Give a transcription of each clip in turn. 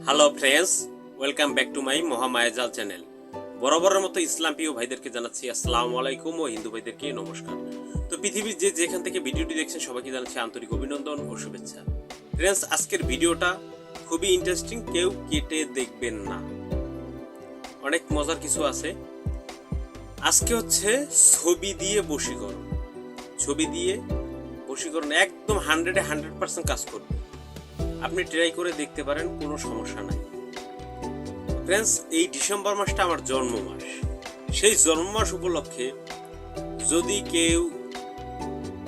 Hello friends, welcome back to my Mahamayajal channel. বরাবরের মতো ইসলাম প্রিয় ভাইদেরকে জানাচ্ছি আসসালামু আলাইকুম ও হিন্দু ভাইদেরকে নমস্কার। তো পৃথিবীর যেখান থেকে ভিডিওটি দেখছেন সবাইকে জানাচ্ছি আন্তরিক অভিনন্দন ও শুভেচ্ছা। ফ্রেন্ডস, আজকের ভিডিওটা খুবই ইন্টারেস্টিং, কেউ কেটে দেখবেন না, অনেক মজার কিছু আছে। আজকে হচ্ছে ছবি দিয়ে বশীকরণ। ছবি দিয়ে বশীকরণ একদম 100% কাজ করবে। আপনি ট্রাই করে দেখতে পারেন, কোনো সমস্যা নাই। ফ্রেন্ডস, এই ডিসেম্বর মাসটা আমার জন্ম মাস। সেই জন্ম মাস উপলক্ষে যদি কেউ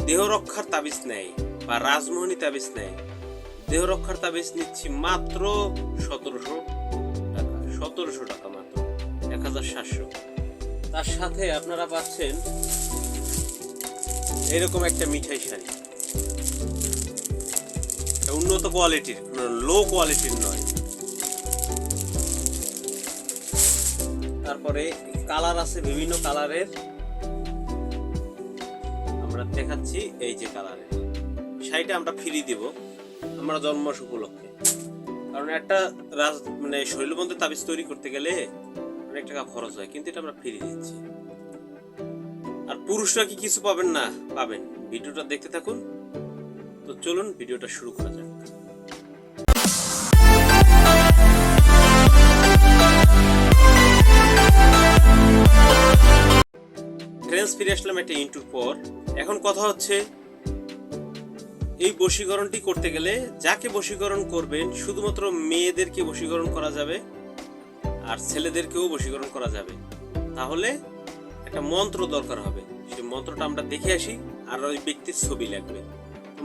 দেহ রক্ষার তাবিজ নেয় বা রাজমোহনী তাবিজ নেয়, দেহ রক্ষার তাবিজ নিচ্ছি মাত্র 1700 টাকা, মাত্র 1700। তার সাথে আপনারা পাচ্ছেন এরকম একটা মিঠাই শাড়ি, উন্নত কোয়ালিটির, লো কোয়ালিটির নয়। তারপরে কালার আছে, বিভিন্ন কালারের আমরা দেখাচ্ছি। এই যে কালারের শাড়িটা আমরা ফ্রি দিব আমরা জন্মমাস উপলক্ষে, কারণ একটা শৈলবন্ধের তাবিজ তৈরি করতে গেলে অনেক টাকা খরচ হয়, কিন্তু এটা আমরা ফ্রি দিচ্ছি। আর পুরুষরা কি কিছু পাবেন না? পাবেন। ভিডিওটা দেখতে থাকুন। তো চলুন ভিডিওটা শুরু করা যাক। ফ্রেন্ডস, ফিরে আসলাম একটা ইন্টুর পর। এখন কথা হচ্ছে, এই বশীকরণটি করতে গেলে যাকে বশীকরণ করবেন শুধুমাত্র মেয়েদেরকে বশীকরণ করা যাবে আর ছেলেদেরকেও বশীকরণ করা যাবে। তাহলে একটা মন্ত্র দরকার হবে, সেই মন্ত্রটা আমরা দেখে আসি, আর ওই ব্যক্তির ছবি লাগবে।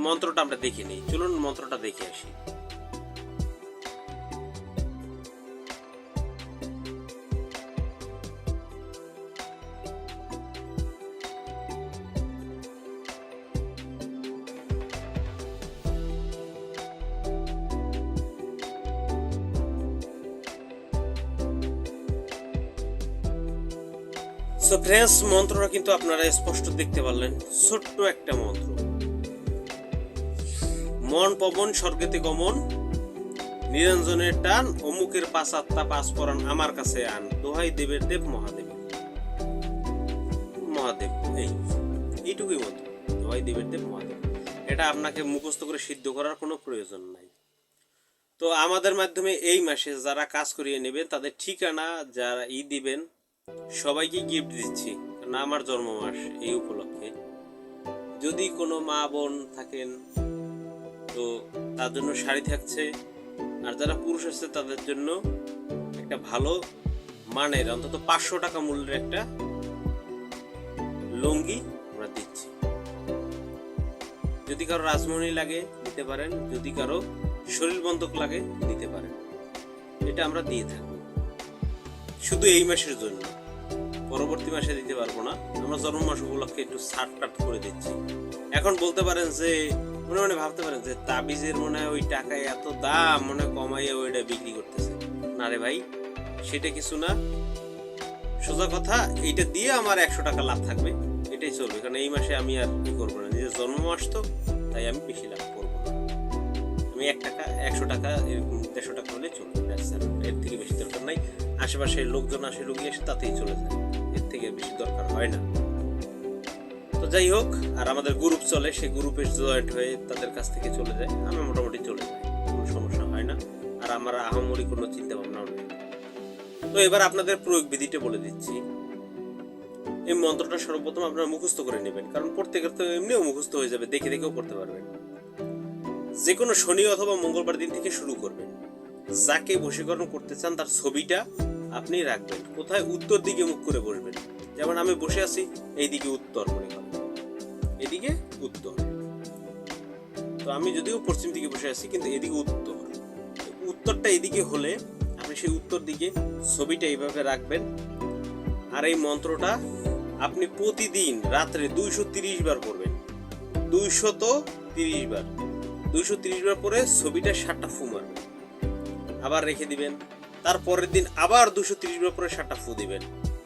মন্ত্রটা আমরা দেখে নিই, চলুন মন্ত্রটা দেখে আসি। সো ফ্রেন্ডস, মন্ত্রটা কিন্তু আপনারা স্পষ্ট দেখতে পারলেন। ছোট্ট একটা মন্ত্র। মন পবন স্বর্গেতে গমন, নিরঞ্জনের টান, অমুকের পাঁচ আত্মা পাঁচ পরাণ আমার কাছে আন, দোহাই দেবের দেব মহাদেব। মহাদেব, এইটুকুই মন্ত্র, দোহাই দেবের দেব মহাদেব। এটা আপনাকে মুখস্থ করে সিদ্ধ করার কোনো প্রয়োজন নাই। তো আমাদের মাধ্যমে এই মাসে যারা কাজ করিয়ে নেবেন তাদের ঠিকানা যারা দিবেন, সবাইকে গিফট দিচ্ছি, কারণ আমার জন্ম মাস এই উপলক্ষে। যদি কোনো মা বোন থাকেন তো তার জন্য শাড়ি থাকছে, আর যারা পুরুষ আছে তাদের জন্য একটা ভালো মানের অন্তত 500 টাকা মূল্যের একটা লুঙ্গি আমরা দিচ্ছি। যদি কারো রাজমোহনী লাগে দিতে পারেন, যদি কারো শরীর বন্ধক লাগে দিতে পারেন। এটা আমরা দিয়ে থাকবো শুধু এই মাসের জন্য, পরবর্তী মাসে দিতে পারবো না। আমরা জন্ম মাস উপলক্ষে একটু ছাড় করে দিচ্ছি। এখন বলতে পারেন যে, মনে মনে ভাবতে পারেন যে তাবিজের মনে হয় ওই টাকায় এত দাম, মনে কমাইয়া ওইটা বিক্রি করতেছে। না রে ভাই, সেটা কিছু না। সোজা কথা, এইটা দিয়ে আমার 100 টাকা লাভ থাকবে, এটাই চলবে। কারণ এই মাসে আমি আর কি করবো না, নিজের জন্ম মাস তো, তাই আমি বেশি লাভ করবো না। আমি 1 টাকা 100 টাকা এরকম 150 টাকা হলে চলবে, এর থেকে বেশি দরকার নাই। আশেপাশে লোকজন আসে, রুগী এসে তাতেই চলে যায়, এর থেকে বেশি দরকার হয় না। তো যাই হোক, আর আমাদের গ্রুপ চলে, সেই গ্রুপে জয়েন্ট হয়ে তাদের কাছ থেকে চলে যায়, আমি মোটামুটি চলে যাই, কোনো সমস্যা হয় না। আর আমার আহামরি কোনো চিন্তা ভাবনাও নেই। তো এবার আপনাদের প্রয়োগ বিধিটা বলে দিচ্ছি। এই মন্ত্রটা সর্বপ্রথম আপনারা মুখস্থ করে নেবেন, কারণ প্রত্যেকের তো এমনিও মুখস্থ হয়ে যাবে, দেখে দেখেও পড়তে পারবেন। যে কোনো শনি অথবা মঙ্গলবার দিন থেকে শুরু করবেন। যাকে বশীকরণ করতে চান তার ছবিটা আপনি রাখবেন। কোথায়? উত্তর দিকে মুখ করে বসবেন। যেমন আমি বসে আছি, এইদিকে উত্তর, মনে করেন এদিকে উত্তর। তো আমি যদিও পশ্চিম দিকে বসে আছি, কিন্তু এদিকে উত্তর। উত্তরটা এদিকে হলে আপনি সেই উত্তর দিকে ছবিটা এইভাবে রাখবেন। আর এই মন্ত্রটা আপনি প্রতিদিন রাত্রে 230 বার পড়বেন। 230 বার 230 বার পরে ছবিটা 7টা ফু মারবেন, আবার রেখে দিবেন। তারপরের দিন আবার 230 বার পরে 7টা ফু দিবেন,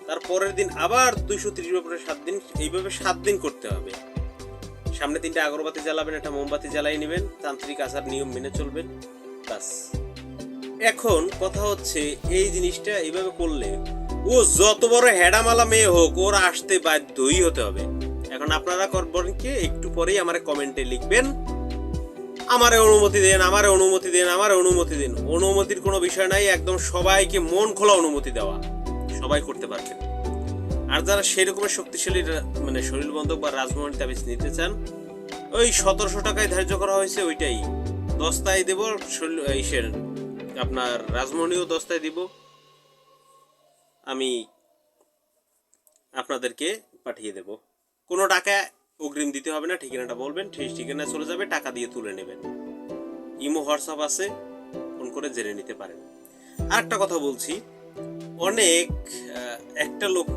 তারপরের দিন আবার 230 বার পরে 7 দিন। এইভাবে 7 দিন করতে হবে। সামনে 3টা আগরবাতি জ্বালাবেন, একটা মোমবাতি জ্বালাই নেবেন, তান্ত্রিক আচার নিয়ম মেনে চলবেন, বাস। এখন কথা হচ্ছে এই জিনিসটা এইভাবে করলে ও যত বড় হেডামালা মেয়ে হোক ওর আসতে বাধ্যই হতে হবে। এখন আপনারা করবেন কি, একটু পরেই আমার কমেন্টে লিখবেন আমারে অনুমতি দেন, আমারে অনুমতি দেন, আমারে অনুমতি দেন। অনুমতির কোনো বিষয় নাই, একদম সবাইকে মন খোলা অনুমতি দেওয়া, সবাই করতে পারবেন। আর যারা সেই রকমের শক্তিশালী মানে শরীর বন্ধক বা রাজমহল তাবিজ নিতে চান, ওই 1700 টাকায় ধার্য করা হয়েছে, ওইটাই দস্তায় দেব। আপনার রাজমহলীও দস্তায় দিব, আমি আপনাদেরকে পাঠিয়ে দেব। কোনো টাকা অগ্রিম দিতে হবে না, ঠিকানাটা বলবেন, সেই ঠিকানায় চলে যাবে, টাকা দিয়ে তুলে নেবেন। ইমো হোয়াটসঅ্যাপ আছে, ফোন করে জেনে নিতে পারেন। আর একটা কথা বলছি, অনেক একটা লোক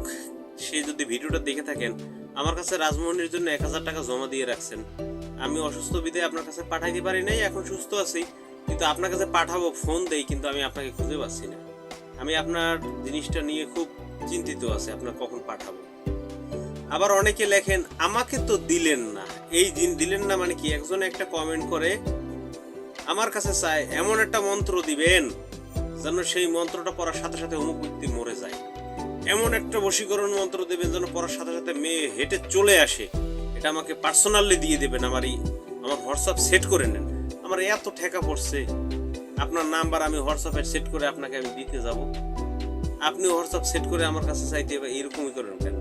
সে যদি ভিডিওটা দেখে থাকেন, আমার কাছে রাজমোহনের জন্য 1000 টাকা জমা দিয়ে রাখছেন, আমি অসুস্থ বিধায় আপনার কাছে পাঠাইতে পারি নাই, এখন সুস্থ আছি কিন্তু আপনার কাছে পাঠাবো, ফোন দেই কিন্তু আমি আপনাকে খুঁজে পাচ্ছি না। আমি আপনার জিনিসটা নিয়ে খুব চিন্তিত আছি, আপনার কখন পাঠাবো। আবার অনেকে লেখেন আমাকে তো দিলেন না, এই দিন দিলেন না মানে কি, একজন একটা কমেন্ট করে আমার কাছে চায় এমন একটা মন্ত্র দিবেন যেন সেই মন্ত্রটা পড়ার সাথে সাথে অমুক ব্যক্তি মরে যায়, এমন একটা বশীকরণ মন্ত্র দেবেন যেন পড়ার সাথে সাথে মেয়ে হেঁটে চলে আসে, এটা আমাকে পার্সোনালি দিয়ে দেবেন, আমার হোয়াটসঅ্যাপ সেট করে নেন। আমার এত ঠেকা পড়ছে, আপনার নাম্বার আমি হোয়াটসঅ্যাপে সেট করে আপনাকে আমি দিতে যাব, আপনি হোয়াটসঅ্যাপ সেট করে আমার কাছে চাইতে এরকমই করেন কেন?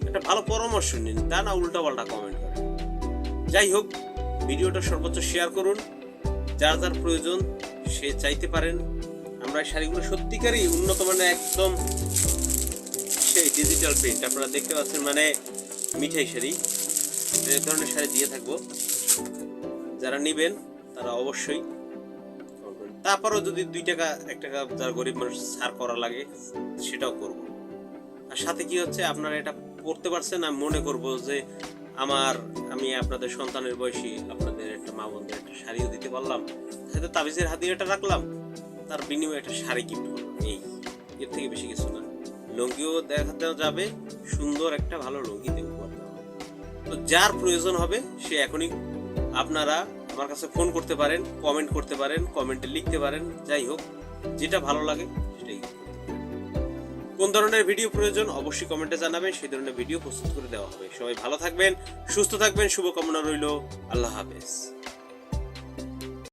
একটা ভালো পরামর্শ নিন, তা না উল্টা পাল্টা কমেন্ট করেন। যাই হোক, ভিডিওটা সর্বোচ্চ শেয়ার করুন, যার যার প্রয়োজন সে চাইতে পারেন। আমরা শাড়িগুলো সত্যিকারই উন্নত মানের, একদম সেই ডিজিটাল প্রিন্ট আপনারা দেখতে পাচ্ছেন, মানে মিঠাই শাড়ি, এই ধরনের শাড়ি দিয়ে থাকবো। যারা নেবেন তারা অবশ্যই, তারপরও যদি 2 টাকা 1 টাকা যারা গরিব মানুষ ছাড় করা লাগে সেটাও করব। আর সাথে কি হচ্ছে, আপনারা এটা পড়তে পারছেন, আমি মনে করব যে আমি আপনাদের সন্তানের বয়সী আপনাদের একটা মা বোনদের একটা শাড়িও দিতে পারলাম, সাথে তাবিজের হাতিয়ারটা রাখলাম, তার বিনিময়ে একটা শাড়ি গিফট করলাম, এই এর থেকে বেশি কিছু না। লুঙ্গিও দেখাতে যাবে, সুন্দর একটা ভালো লুঙ্গি দেবো। তো যার প্রয়োজন হবে সে এখনই আপনারা আমার কাছে ফোন করতে পারেন, কমেন্ট করতে পারেন, কমেন্টে লিখতে পারেন, যাই হোক যেটা ভালো লাগে সেটাই। কোন ধরনের ভিডিও প্রয়োজন অবশ্যই কমেন্টে জানাবেন, সেই ধরনের ভিডিও প্রস্তুত করে দেওয়া হবে। সবাই ভালো থাকবেন, সুস্থ থাকবেন, শুভকামনা রইল। আল্লাহ হাফেজ।